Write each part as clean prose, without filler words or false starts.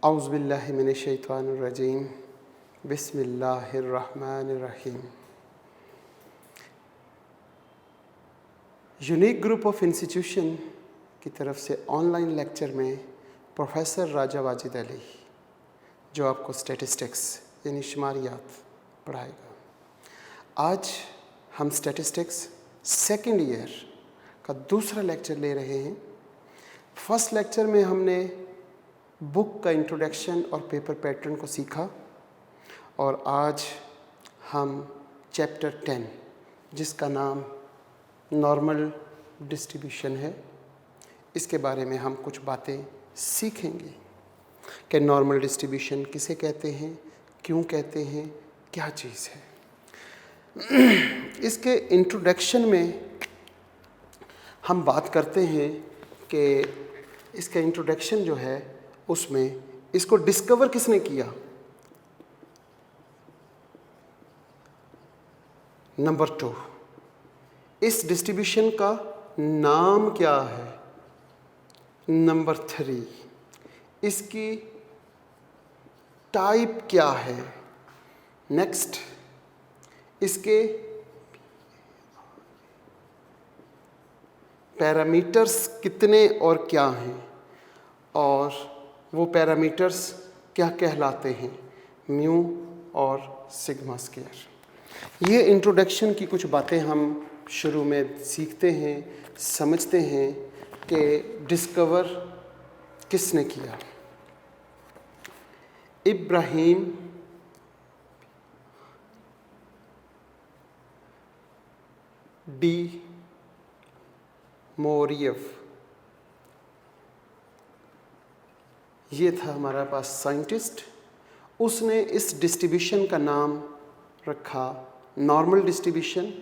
औज़ुबिल्लाहि मिनश्शैतानिर्रजीम बिस्मिल्लाहिर्रहमानिर्रहीम। Unique group of institution की तरफ से ऑनलाइन लेक्चर में प्रोफेसर राजा वाजिद अली जो आपको स्टैटिस्टिक्स यानी शुमारियात पढ़ाएगा। आज हम स्टैटिस्टिक्स सेकेंड ईयर का दूसरा लेक्चर ले रहे हैं। फर्स्ट लेक्चर में हमने बुक का इंट्रोडक्शन और पेपर पैटर्न को सीखा और आज हम चैप्टर 10 जिसका नाम नॉर्मल डिस्ट्रीब्यूशन है, इसके बारे में हम कुछ बातें सीखेंगे कि नॉर्मल डिस्ट्रीब्यूशन किसे कहते हैं, क्यों कहते हैं, क्या चीज़ है। इसके इंट्रोडक्शन में हम बात करते हैं कि इसका इंट्रोडक्शन जो है उसमें इसको डिस्कवर किसने किया। नंबर 2, इस डिस्ट्रीब्यूशन का नाम क्या है। नंबर 3, इसकी टाइप क्या है। नेक्स्ट, इसके पैरामीटर्स कितने और क्या हैं और वो पैरामीटर्स क्या कहलाते हैं, म्यू और सिग्मा स्क्वायर। ये इंट्रोडक्शन की कुछ बातें हम शुरू में सीखते हैं, समझते हैं कि डिस्कवर किसने किया। इब्राहिम डी मोरियव, ये था हमारा पास साइंटिस्ट। उसने इस डिस्ट्रीब्यूशन का नाम रखा नॉर्मल डिस्ट्रीब्यूशन।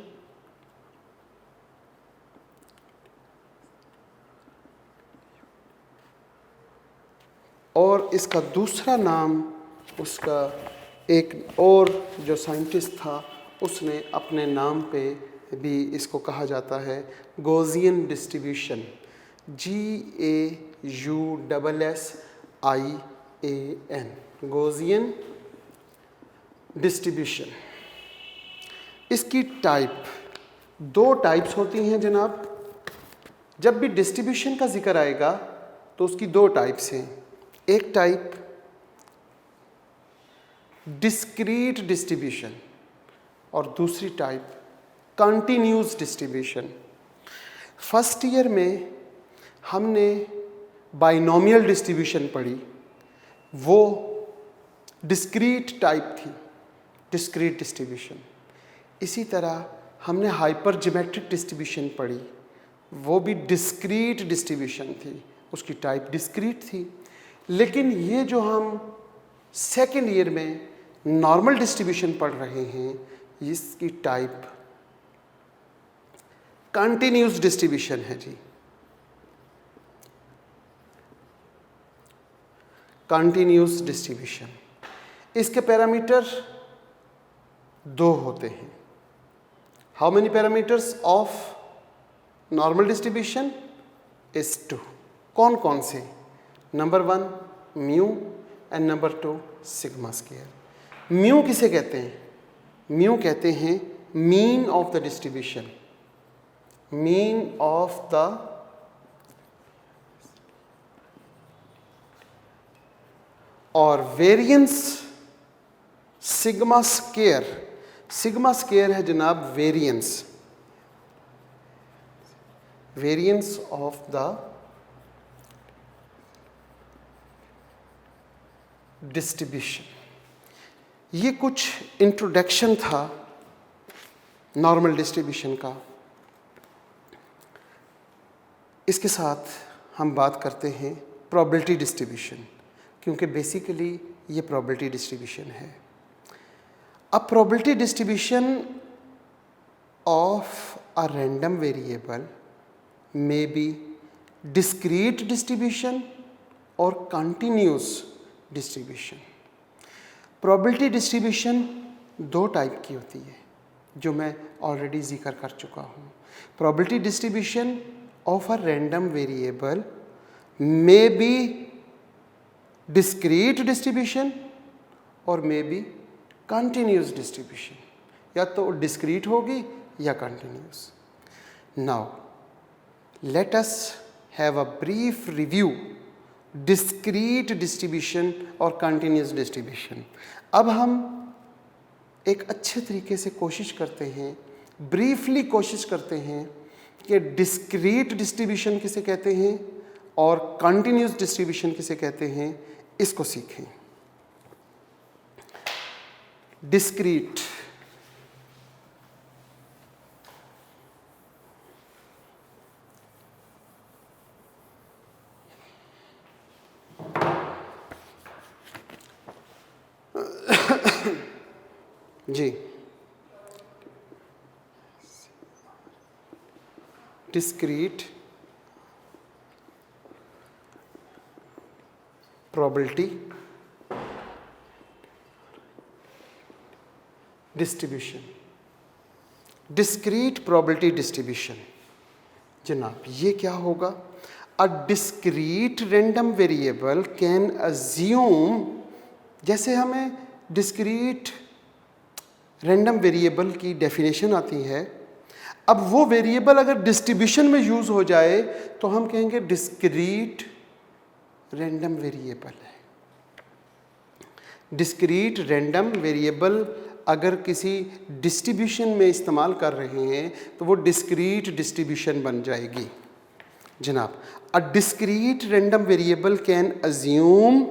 और इसका दूसरा नाम उसका एक और जो साइंटिस्ट था उसने अपने नाम पे भी इसको कहा जाता है Gaussian distribution, GAUSSIAN, Gaussian distribution. इसकी टाइप, 2 टाइप्स होती हैं जनाब। जब भी डिस्ट्रीब्यूशन का जिक्र आएगा तो उसकी 2 टाइप्स हैं। एक टाइप डिस्क्रीट डिस्ट्रीब्यूशन और दूसरी type continuous distribution. First year में हमने बाइनोमियल डिस्ट्रीब्यूशन पढ़ी, वो डिस्क्रीट टाइप थी, डिस्क्रीट डिस्ट्रीब्यूशन। इसी तरह हमने हाइपर ज्योमेट्रिक डिस्ट्रीब्यूशन पढ़ी, वो भी डिस्क्रीट डिस्ट्रीब्यूशन थी, उसकी टाइप डिस्क्रीट थी। लेकिन ये जो हम सेकेंड ईयर में नॉर्मल डिस्ट्रीब्यूशन पढ़ रहे हैं, इसकी टाइप कंटिन्यूस डिस्ट्रीब्यूशन है जी। कंटिन्यूस डिस्ट्रीब्यूशन, इसके पैरामीटर 2 होते हैं। How many parameters of normal distribution is 2। कौन कौन से? Number 1 mu and number 2 sigma square. Mu किसे कहते हैं? म्यू कहते हैं mean of the distribution, mean of the और variance sigma square. Sigma square है जनाब variance, variance of the distribution. ये कुछ इंट्रोडक्शन था नॉर्मल डिस्ट्रीब्यूशन का। इसके साथ हम बात करते हैं प्रोबेबिलिटी डिस्ट्रीब्यूशन, क्योंकि बेसिकली ये प्रोबेबिलिटी डिस्ट्रीब्यूशन है। A probability distribution of a random variable may be discrete distribution और continuous distribution. Probability distribution 2 type की होती है जो मैं ऑलरेडी जिक्र कर चुका हूँ। Probability distribution of a random variable may be discrete distribution और मे बी कंटिन्यूस डिस्ट्रीब्यूशन, या तो डिस्क्रीट होगी या continuous. Now let us have a brief review discrete distribution और कंटिन्यूस डिस्ट्रीब्यूशन। अब हम एक अच्छे तरीके से कोशिश करते हैं, ब्रीफली कोशिश करते हैं कि डिस्क्रीट डिस्ट्रीब्यूशन किसे कहते हैं और कंटिन्यूस डिस्ट्रीब्यूशन किसे कहते हैं, इसको सीखें। डिस्क्रीट, जी, discrete probability distribution. Discrete probability distribution जनाब, ये क्या होगा? A discrete random variable can assume, जैसे हमें डिस्क्रीट रैंडम वेरिएबल की डेफिनेशन आती है, अब वो वेरिएबल अगर डिस्ट्रीब्यूशन में यूज़ हो जाए तो हम कहेंगे डिस्क्रीट रैंडम वेरिएबल है। डिस्क्रीट रैंडम वेरिएबल अगर किसी डिस्ट्रीब्यूशन में इस्तेमाल कर रहे हैं तो वो डिस्क्रीट डिस्ट्रीब्यूशन बन जाएगी जनाब। A discrete random variable can assume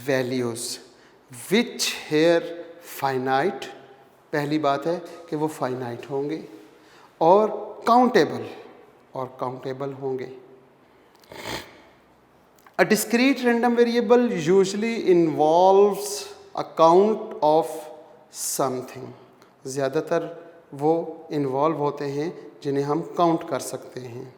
values which are finite, पहली बात है कि वो फाइनाइट होंगे, और काउंटेबल होंगे। A discrete random variable usually involves a count of something. ज़्यादातर वो इन्वॉल्व होते हैं जिन्हें हम काउंट कर सकते हैं।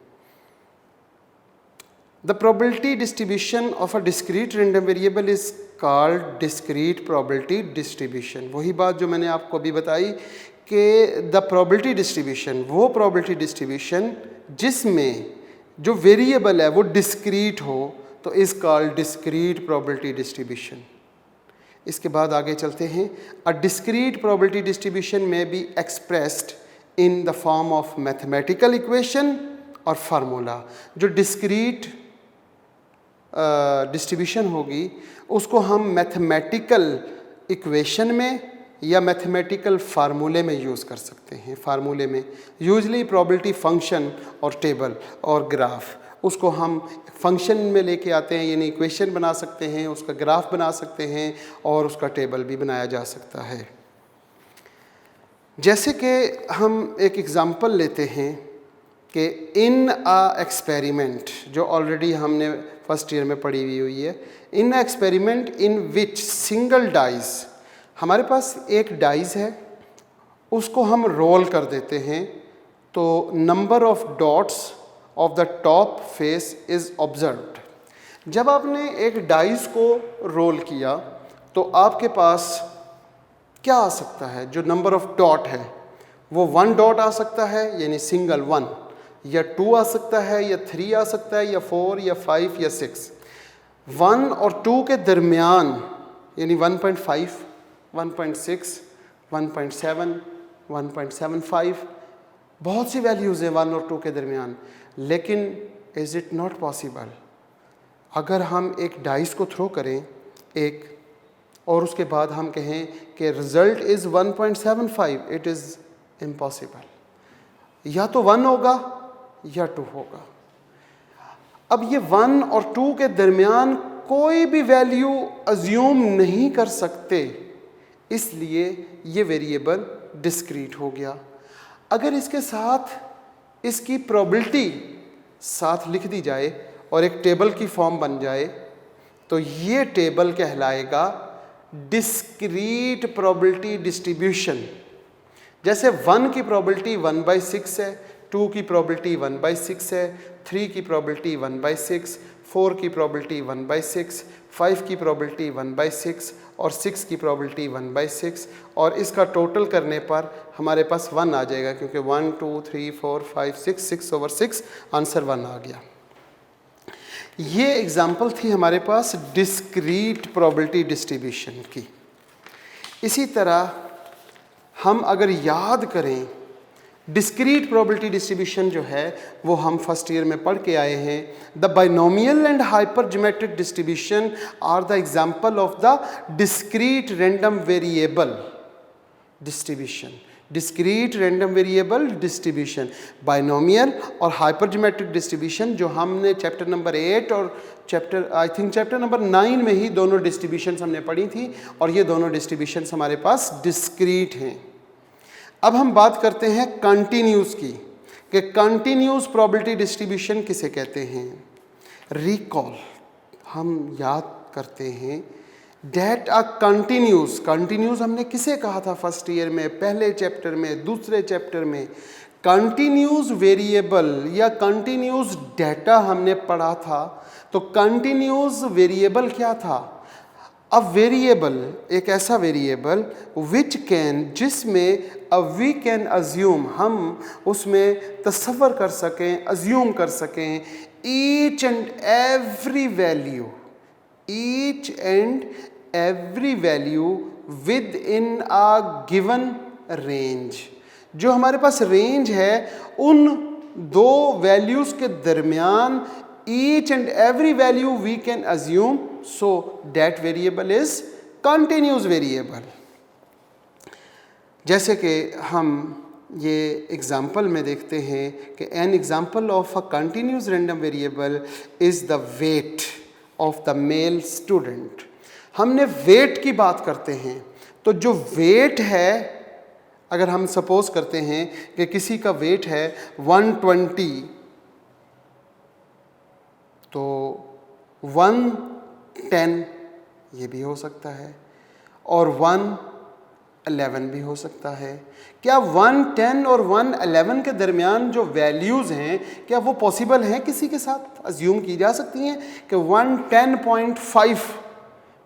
The probability distribution of a discrete random variable is called discrete probability distribution। वही बात जो मैंने आपको अभी बताई कि the probability distribution, वो probability distribution जिसमें जो वेरिएबल है वो डिस्क्रीट हो तो is called discrete probability distribution. इसके बाद आगे चलते हैं। अ डिस्क्रीट प्रोबेबिलिटी डिस्ट्रीब्यूशन में be expressed in the form of mathematical equation और फार्मूला। जो डिस्क्रीट डिस्ट्रीब्यूशन होगी उसको हम मैथमेटिकल इक्वेशन में या मैथमेटिकल फार्मूले में यूज़ कर सकते हैं। फार्मूले में यूजली प्रोबेबिलिटी फंक्शन और टेबल और ग्राफ, उसको हम फंक्शन में लेके आते हैं, यानी इक्वेशन बना सकते हैं, उसका ग्राफ बना सकते हैं और उसका टेबल भी बनाया जा सकता है। जैसे कि हम एक एग्ज़ाम्पल लेते हैं कि इन अ एक्सपेरिमेंट, जो ऑलरेडी हमने फर्स्ट ईयर में पढ़ी हुई है, in a experiment in which single dice, हमारे पास एक डाइस है, उसको हम रोल कर देते हैं तो number of dots of the top face is observed. जब आपने एक डाइस को रोल किया तो आपके पास क्या आ सकता है? जो नंबर ऑफ डॉट है वो 1 डॉट आ सकता है, यानी सिंगल 1, या 2 आ सकता है, या 3 आ सकता है, या 4 या 5 या 6। 1 और 2 के दरमियान यानी 1.5, 1.6, 1.7, 1.75, बहुत सी वैल्यूज़ हैं 1 और 2 के दरमियान। लेकिन इज़ इट नॉट पॉसिबल, अगर हम एक डाइस को थ्रो करें एक और उसके बाद हम कहें कि result is 1.75, it is impossible. या तो 1 होगा या 2 होगा। अब ये 1 और 2 के दरमियान कोई भी वैल्यू अज्यूम नहीं कर सकते, इसलिए ये वेरिएबल डिस्क्रीट हो गया। अगर इसके साथ इसकी प्रोबेबिलिटी साथ लिख दी जाए और एक टेबल की फॉर्म बन जाए तो ये टेबल कहलाएगा डिस्क्रीट प्रोबेबिलिटी डिस्ट्रीब्यूशन। जैसे 1 की प्रोबेबिलिटी 1/6 है, 2 की प्रोबेबिलिटी 1/6 है, 3 की प्रोबेबिलिटी 1/6, 4 की प्रोबेबिलिटी 1/6, 5 की प्रोबेबिलिटी 1/6 और 6 की प्रोबेबिलिटी 1/6, और इसका टोटल करने पर हमारे पास 1 आ जाएगा, क्योंकि 1 2 3 4 5 6 6/6 आंसर 1 आ गया। ये एग्जाम्पल थी हमारे पास डिस्क्रीट प्रोबेबिलिटी डिस्ट्रीब्यूशन की। इसी तरह हम अगर याद करें डिस्क्रीट प्रोबेबिलिटी डिस्ट्रीब्यूशन जो है वो हम फर्स्ट ईयर में पढ़ के आए हैं। The binomial and hypergeometric distribution are the example of the discrete random variable distribution. Discrete random variable distribution, binomial और हाइपर ज्योमेट्रिक डिस्ट्रीब्यूशन जो हमने चैप्टर नंबर 8 और चैप्टर नंबर 9 में ही दोनों डिस्ट्रीब्यूशंस हमने पढ़ी थी, और ये दोनों डिस्ट्रीब्यूशंस हमारे पास डिस्क्रीट हैं। अब हम बात करते हैं कंटिन्यूस की, कि कंटिन्यूस प्रोबेबिलिटी डिस्ट्रीब्यूशन किसे कहते हैं। रिकॉल, हम याद करते हैं डेट अ कंटिन्यूस हमने किसे कहा था फर्स्ट ईयर में, पहले चैप्टर में, दूसरे चैप्टर में। कंटिन्यूस वेरिएबल या कंटिन्यूस डेटा हमने पढ़ा था। तो कंटिन्यूस वेरिएबल क्या था? अब वेरिएबल एक ऐसा वेरिएबल विच कैन, जिसमें अब वी कैन अज्यूम, हम उसमें तसव्वुर कर सकें, अज्यूम कर सकें each and every value with in a given range. जो हमारे पास रेंज है उन दो वैल्यूज़ के दरमियान each and every value we can assume, so that variable is continuous variable। जैसे कि हम ये एग्जाम्पल में देखते हैं कि an example of a continuous random variable is the weight of the male student। हमने weight की बात करते हैं, तो जो weight है, अगर हम सपोज करते हैं कि किसी का weight है 120, तो 110 ये भी हो सकता है और 111 भी हो सकता है। क्या 110 और 111 के दरमियान जो वैल्यूज़ हैं क्या वो पॉसिबल हैं किसी के साथ? अज्यूम की जा सकती हैं कि 110.5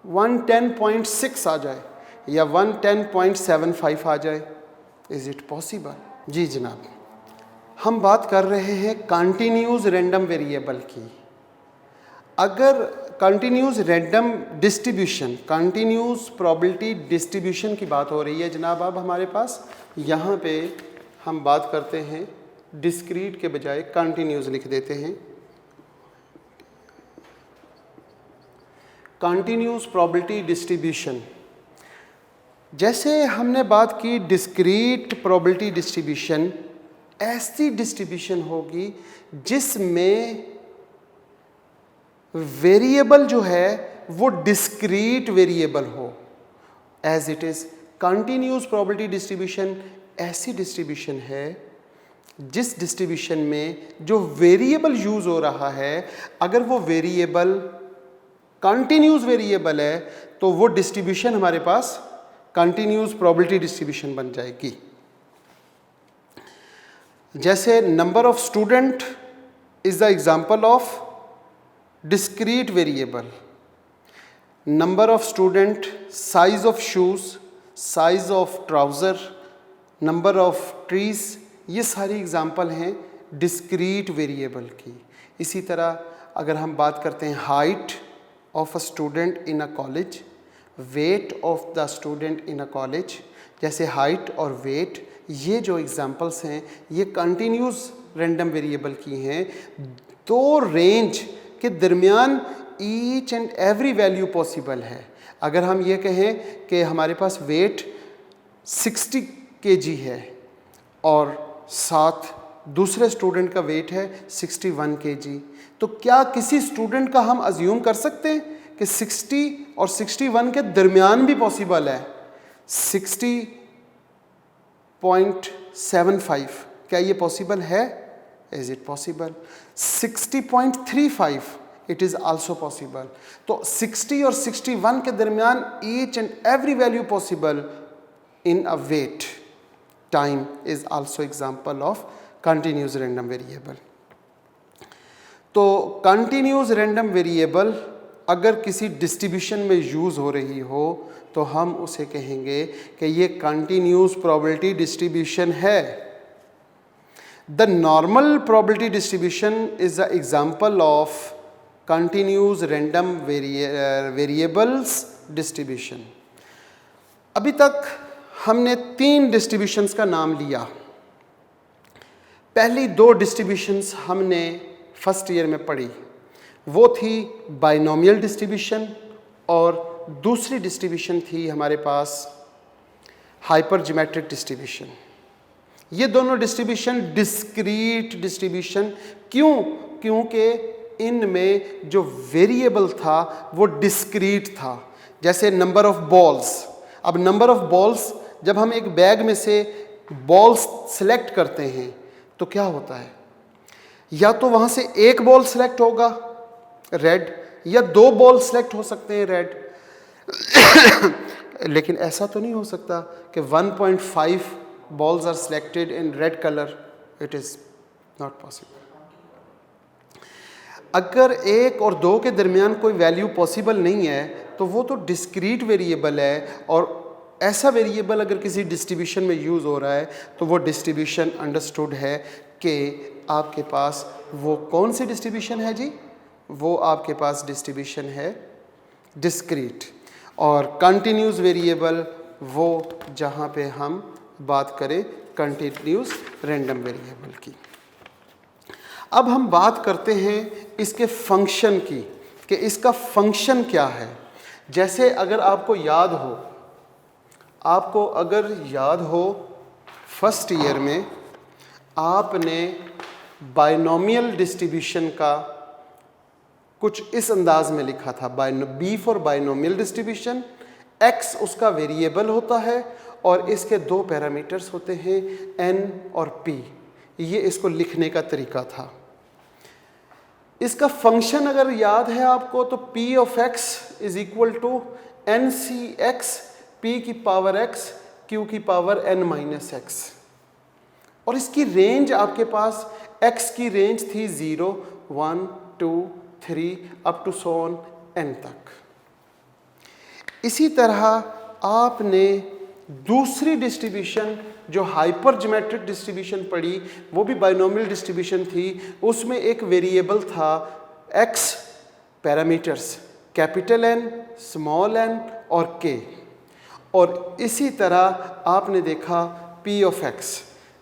110.6 आ जाए या 110.75 आ जाए। Is it possible? जी जनाब, हम बात कर रहे हैं कंटिन्यूस रैंडम वेरिएबल की। अगर continuous random distribution, continuous probability distribution की बात हो रही है जनाब, अब हमारे पास यहाँ पे हम बात करते हैं डिस्क्रीट के बजाय कंटिन्यूस लिख देते हैं। कंटिन्यूस प्रोबेबिलिटी डिस्ट्रीब्यूशन, जैसे हमने बात की डिस्क्रीट प्रोबेबिलिटी डिस्ट्रीब्यूशन, ऐसी डिस्ट्रीब्यूशन होगी जिसमें वेरिएबल जो है वो डिस्क्रीट वेरिएबल हो। As it is continuous probability distribution ऐसी डिस्ट्रीब्यूशन है जिस डिस्ट्रीब्यूशन में जो वेरिएबल यूज़ हो रहा है, अगर वो वेरिएबल कंटिन्यूस वेरिएबल है तो वो डिस्ट्रीब्यूशन हमारे पास कंटिन्यूस प्रोबेबिलिटी डिस्ट्रीब्यूशन बन जाएगी। जैसे number of student is the example of discrete variable, number of student, size of shoes, size of trouser, number of trees, ये सारी एग्जाम्पल हैं discrete variable की। इसी तरह अगर हम बात करते हैं height of a student in a college, weight of the student in a college, जैसे height और weight ये जो एग्जाम्पल्स हैं ये कंटिन्यूस रैंडम वेरिएबल की हैं। दो रेंज के दरमियान each and every value possible है। अगर हम ये कहें कि हमारे पास वेट 60 kg है और साथ दूसरे स्टूडेंट का वेट है 61 kg, तो क्या किसी स्टूडेंट का हम अज्यूम कर सकते हैं कि 60 और 61 के दरमियान भी पॉसिबल है 60.75? क्या ये पॉसिबल है? Is it possible? 60.35 it is also possible. तो 60 और 61 के दरमियान each and every value possible in a wait time is also example of continuous random variable. तो कंटिन्यूस रैंडम वेरिएबल अगर किसी डिस्ट्रीब्यूशन में यूज़ हो रही हो तो हम उसे कहेंगे कि ये कंटिन्यूस प्रोबेबिलिटी डिस्ट्रीब्यूशन है। The normal probability distribution is the example of continues random variables distribution. अभी तक हमने 3 डिस्ट्रीब्यूशंस का नाम लिया। पहली 2 डिस्ट्रीब्यूशंस हमने फर्स्ट ईयर में पढ़ी, वो थी बाइनोमियल डिस्ट्रीब्यूशन और दूसरी डिस्ट्रीब्यूशन थी हमारे पास हाइपरज्योमेट्रिक डिस्ट्रीब्यूशन। ये दोनों डिस्ट्रीब्यूशन डिस्क्रीट डिस्ट्रीब्यूशन, क्योंकि इनमें जो वेरिएबल था वो डिस्क्रीट था। जैसे नंबर ऑफ बॉल्स, अब नंबर ऑफ बॉल्स, जब हम एक बैग में से बॉल्स सेलेक्ट करते हैं तो क्या होता है, या तो वहाँ से एक बॉल सेलेक्ट होगा रेड, या 2 बॉल सेलेक्ट हो सकते हैं रेड। लेकिन ऐसा तो नहीं हो सकता कि 1.5 balls are selected in red color. It is not possible. अगर 1 और 2 के दरमियान कोई वैल्यू पॉसिबल नहीं है तो वो तो डिस्क्रीट वेरिएबल है, और ऐसा वेरिएबल अगर किसी डिस्ट्रीब्यूशन में यूज़ हो रहा है तो वो डिस्ट्रीब्यूशन अंडरस्टूड है कि आपके पास वो कौन सी डिस्ट्रीब्यूशन है जी, वो आपके पास डिस्ट्रीब्यूशन है डिस्क्रीट। और कंटिन्यूस वेरिएबल वो जहाँ पे हम बात करें कंटिन्यूस रैंडम वेरिएबल की। अब हम बात करते हैं इसके फंक्शन की कि इसका फंक्शन क्या है। जैसे अगर आपको याद हो फर्स्ट ईयर में आपने बाइनोमियल डिस्ट्रीब्यूशन का कुछ इस अंदाज में लिखा था, B for binomial distribution, x उसका वेरिएबल होता है और इसके 2 पैरामीटर्स होते हैं n और p। ये इसको लिखने का तरीका था। इसका फंक्शन अगर याद है आपको तो p of x is equal to n c x p की पावर x q की पावर n माइनस x, और इसकी रेंज आपके पास x की रेंज थी 0, 1, 2, 3 up to so on n तक। इसी तरह आपने दूसरी डिस्ट्रीब्यूशन जो हाइपरज्योमेट्रिक डिस्ट्रीब्यूशन पढ़ी, वो भी बाइनोमियल डिस्ट्रीब्यूशन थी। उसमें एक वेरिएबल था x parameters, capital N, small n और k। और इसी तरह आपने देखा p ऑफ x,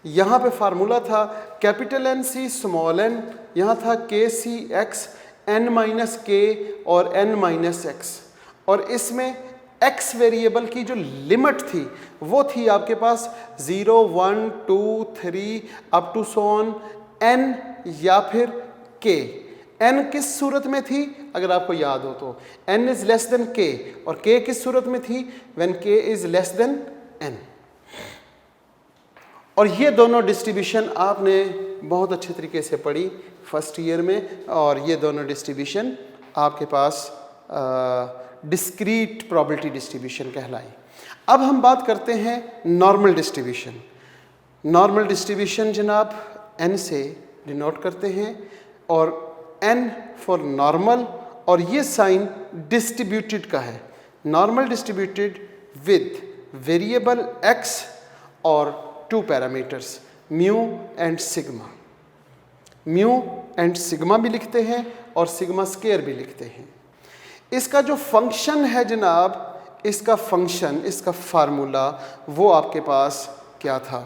यहाँ पे फार्मूला था capital N C small n, यहाँ था k C x n minus k और n माइनस x, और इसमें x वेरिएबल की जो लिमिट थी वो थी आपके पास 0, 1, 2, 3 up to so on n या फिर k। n किस सूरत में थी अगर आपको याद हो तो n is less than k, और k किस सूरत में थी when k is less than n। और ये दोनों डिस्ट्रीब्यूशन आपने बहुत अच्छे तरीके से पढ़ी फर्स्ट ईयर में, और ये दोनों डिस्ट्रीब्यूशन आपके पास डिस्क्रीट प्रोबेबिलिटी डिस्ट्रीब्यूशन कहलाई। अब हम बात करते हैं नॉर्मल डिस्ट्रीब्यूशन। नॉर्मल डिस्ट्रीब्यूशन जनाब n से डिनोट करते हैं, और n फॉर नॉर्मल, और ये साइन डिस्ट्रीब्यूटेड का है। Normal distributed with variable x और 2 parameters mu and sigma. Mu and sigma भी लिखते हैं और सिग्मा स्क्वायर भी लिखते हैं। इसका जो फंक्शन है जनाब, इसका फंक्शन, इसका फार्मूला वो आपके पास क्या था,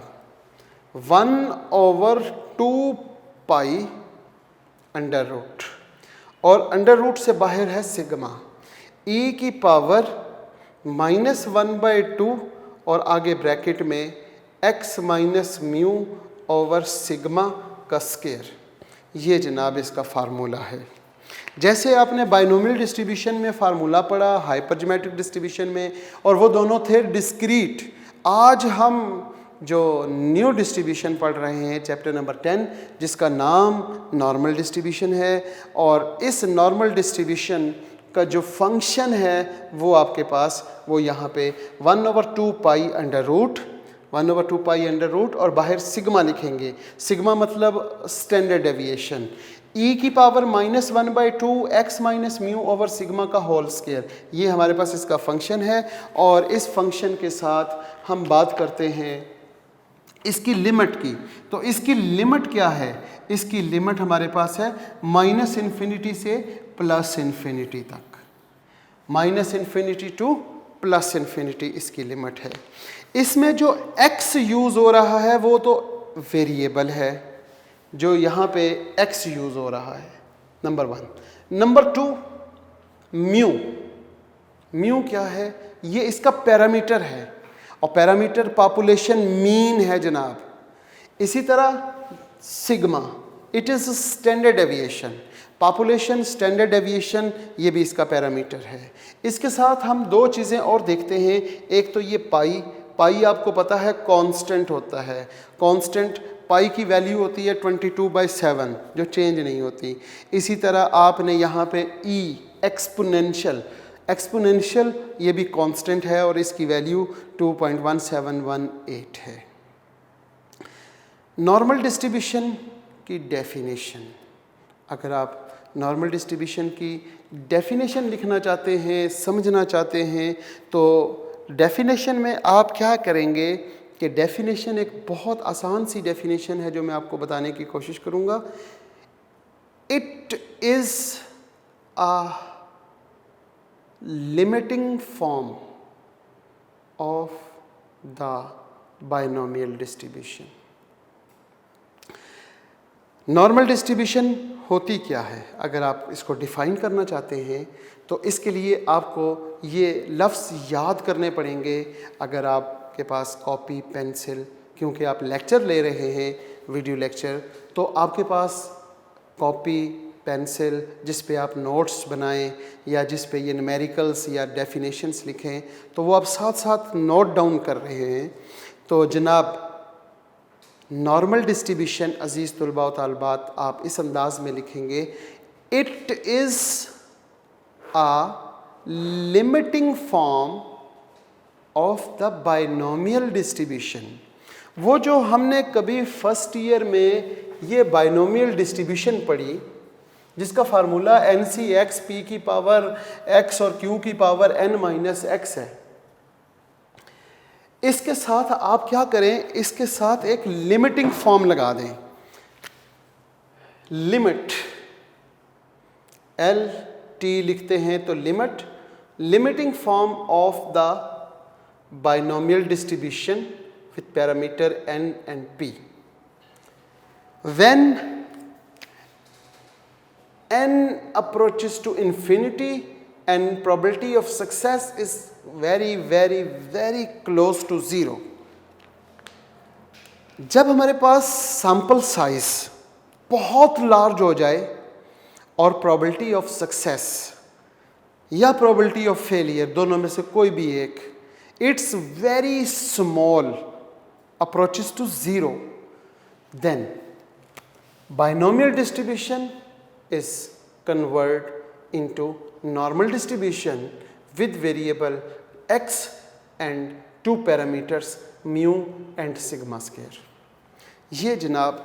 1/2 पाई अंडर रूट, और अंडर रूट से बाहर है सिग्मा, e की पावर -1/2 और आगे ब्रैकेट में x minus mu over sigma का स्क्वायर। ये जनाब इसका फार्मूला है। जैसे आपने बाइनोमियल डिस्ट्रीब्यूशन में फार्मूला पढ़ा, हाइपरज्योमेट्रिक डिस्ट्रीब्यूशन में, और वो दोनों थे डिस्क्रीट। आज हम जो न्यू डिस्ट्रीब्यूशन पढ़ रहे हैं चैप्टर नंबर 10, जिसका नाम नॉर्मल डिस्ट्रीब्यूशन है, और इस नॉर्मल डिस्ट्रीब्यूशन का जो फंक्शन है वो आपके पास वो यहाँ पे 1/2 pi under root, 1/2 pi under root, और बाहर सिग्मा लिखेंगे। सिग्मा मतलब स्टैंडर्ड डेविएशन, e की power -1/2 x minus mu over sigma का होल स्क्वायर। ये हमारे पास इसका फंक्शन है, और इस फंक्शन के साथ हम बात करते हैं इसकी लिमिट की। तो इसकी लिमिट क्या है, इसकी लिमिट हमारे पास है -∞ से प्लस इन्फिनिटी तक, minus infinity two plus infinity इसकी लिमिट है। इसमें जो x यूज़ हो रहा है वो तो वेरिएबल है, जो यहाँ पे x यूज़ हो रहा है, नंबर 1। Number 2, mu. म्यू क्या है? ये इसका पैरामीटर है, और पैरामीटर पॉपुलेशन मीन है जनाब। इसी तरह sigma, it is standard deviation, population standard deviation, ये भी इसका पैरामीटर है। इसके साथ हम दो चीज़ें और देखते हैं। एक तो ये पाई, पाई आपको पता है कांस्टेंट होता है। कांस्टेंट पाई की वैल्यू होती है 22/7 जो चेंज नहीं होती। इसी तरह आपने यहाँ पे ई एक्सपोनेंशियल, एक्सपोनेंशियल ये भी कांस्टेंट है और इसकी वैल्यू 2.1718 है। नॉर्मल डिस्ट्रीब्यूशन की डेफिनेशन, अगर आप नॉर्मल डिस्ट्रीब्यूशन की डेफिनेशन लिखना चाहते हैं, समझना चाहते हैं, तो डेफिनेशन में आप क्या करेंगे कि डेफिनेशन एक बहुत आसान सी डेफिनेशन है जो मैं आपको बताने की कोशिश करूँगा। It is a limiting form of the binomial distribution. Normal distribution होती क्या है? अगर आप इसको डिफ़ाइन करना चाहते हैं तो इसके लिए आपको ये लफ्ज़ याद करने पड़ेंगे। अगर आपके पास कॉपी पेंसिल, क्योंकि आप लेक्चर ले रहे हैं वीडियो लेक्चर, तो आपके पास कॉपी पेंसिल जिस पे आप नोट्स बनाएं या जिस पे ये न्यूमेरिकल्स या डेफिनेशंस लिखें, तो वो आप साथ साथ नोट डाउन कर रहे हैं। तो जनाब नॉर्मल डिस्ट्रीब्यूशन अज़ीज़ तुलबा व तालिबात आप इस अंदाज में लिखेंगे, it is a limiting form of the binomial distribution. वो जो हमने कभी फर्स्ट ईयर में ये बाइनोमियल डिस्ट्रीब्यूशन पढ़ी, जिसका फार्मूला NC(x) p की पावर x और q की पावर n-x है, इसके साथ आप क्या करें, इसके साथ एक लिमिटिंग फॉर्म लगा दें। लिमिट LT लिखते हैं तो limit, limiting form of the binomial distribution with parameter n and p। When n approaches to infinity and probability of success is very very very close to 0। जब हमारे पास sample size बहुत large हो जाए और प्रोबेबिलिटी ऑफ सक्सेस या probability of failure, दोनों में से कोई भी एक, it's very small, approaches to 0, then binomial distribution is convert into normal distribution with variable x and two parameters mu and sigma square। ये जनाब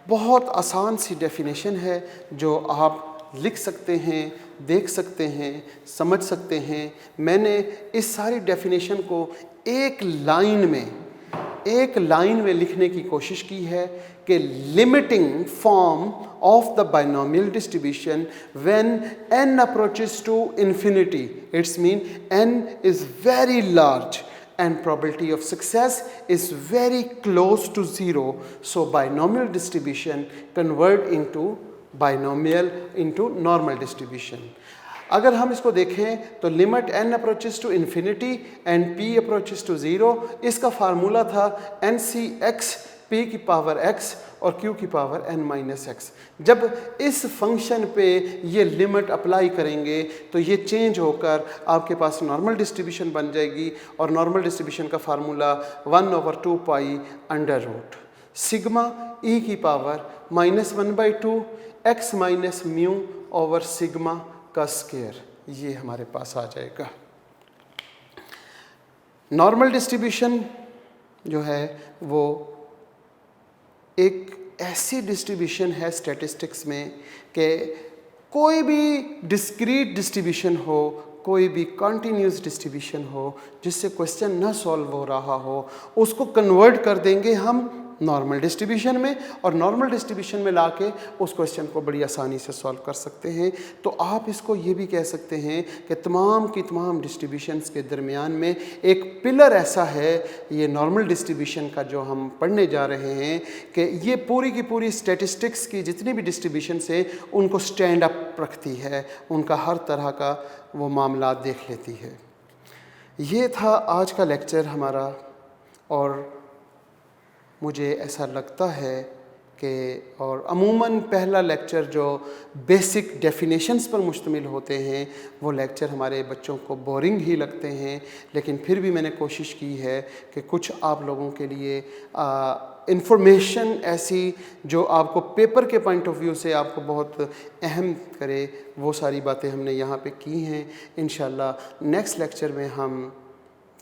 बहुत आसान सी डेफिनेशन है जो आप लिख सकते हैं, देख सकते हैं, समझ सकते हैं। मैंने इस सारी डेफिनेशन को एक लाइन में लिखने की कोशिश की है कि limiting form of the binomial distribution when n approaches to infinity, it's mean n is very large and probability of success is very close to 0, so binomial distribution convert into normal distribution। अगर हम इसको देखें तो limit n approaches to infinity and p approaches to 0, इसका formula था NC(x) p की power x और q की पावर n-x। जब इस फंक्शन पे ये लिमिट अप्लाई करेंगे तो ये चेंज होकर आपके पास नॉर्मल डिस्ट्रीब्यूशन बन जाएगी, और नॉर्मल डिस्ट्रीब्यूशन का formula 1/2 pi under root sigma e की power -1/2 x minus mu over sigma का स्क्वायर, ये हमारे पास आ जाएगा। नॉर्मल डिस्ट्रीब्यूशन जो है वो एक ऐसी डिस्ट्रीब्यूशन है स्टैटिस्टिक्स में कि कोई भी डिस्क्रीट डिस्ट्रीब्यूशन हो, कोई भी कॉन्टीन्यूस डिस्ट्रीब्यूशन हो जिससे क्वेश्चन ना सॉल्व हो रहा हो, उसको कन्वर्ट कर देंगे हम नॉर्मल डिस्ट्रीब्यूशन में, और नॉर्मल डिस्ट्रीब्यूशन में लाके उस क्वेश्चन को बड़ी आसानी से सॉल्व कर सकते हैं। तो आप इसको ये भी कह सकते हैं कि तमाम की तमाम डिस्ट्रीब्यूशंस के दरमियान में एक पिलर ऐसा है, ये नॉर्मल डिस्ट्रीब्यूशन का जो हम पढ़ने जा रहे हैं, कि ये पूरी की पूरी स्टैटिस्टिक्स की जितनी भी डिस्ट्रीब्यूशंस है उनको स्टैंड अप रखती है, उनका हर तरह का वो मामला देख लेती है। ये था आज का लेक्चर हमारा, और मुझे ऐसा लगता है कि और अमूमन पहला लेक्चर जो बेसिक डेफिनेशंस पर मुश्तमिल होते हैं वो लेक्चर हमारे बच्चों को बोरिंग ही लगते हैं, लेकिन फिर भी मैंने कोशिश की है कि कुछ आप लोगों के लिए इंफॉर्मेशन ऐसी जो आपको पेपर के पॉइंट ऑफ व्यू से आपको बहुत अहम करे, वो सारी बातें हमने यहाँ पे की हैं। इंशाल्लाह नेक्स्ट लेक्चर में हम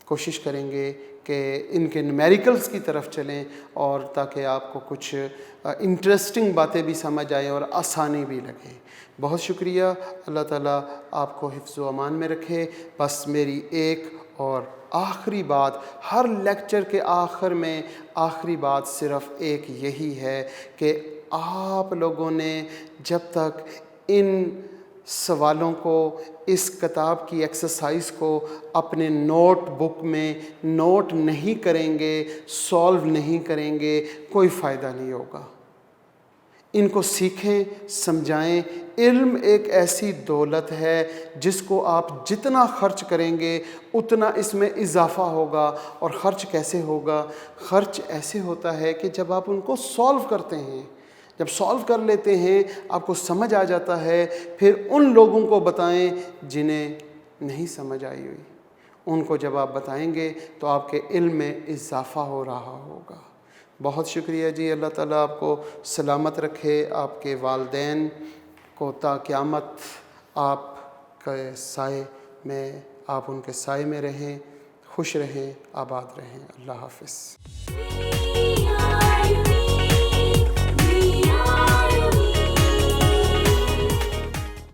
कोशिश करेंगे कि इनके न्यूमेरिकल्स की तरफ चलें, और ताकि आपको कुछ इंटरेस्टिंग बातें भी समझ आए और आसानी भी लगे। बहुत शुक्रिया। अल्लाह ताला आपको हिफ्ज़ व अमान में रखे। बस मेरी एक और आखिरी बात, हर लेक्चर के आखिर में आखिरी बात सिर्फ़ एक यही है कि आप लोगों ने जब तक इन सवालों को, इस किताब की एक्सरसाइज को अपने नोटबुक में नोट नहीं करेंगे, सॉल्व नहीं करेंगे, कोई फ़ायदा नहीं होगा। इनको सीखें, समझाएं। इल्म एक ऐसी दौलत है जिसको आप जितना खर्च करेंगे उतना इसमें इजाफ़ा होगा। और ख़र्च कैसे होगा? ख़र्च ऐसे होता है कि जब आप उनको सॉल्व करते हैं, जब सॉल्व कर लेते हैं, आपको समझ आ जाता है, फिर उन लोगों को बताएं जिन्हें नहीं समझ आई हुई। उनको जब आप बताएंगे तो आपके इल्म में इजाफ़ा हो रहा होगा। बहुत शुक्रिया जी। अल्लाह ताला आपको सलामत रखे, आपके वालिदैन को ता क़यामत आपके साए में, आप उनके साए में रहें, खुश रहें, आबाद रहें। अल्लाह हाफ़िज़।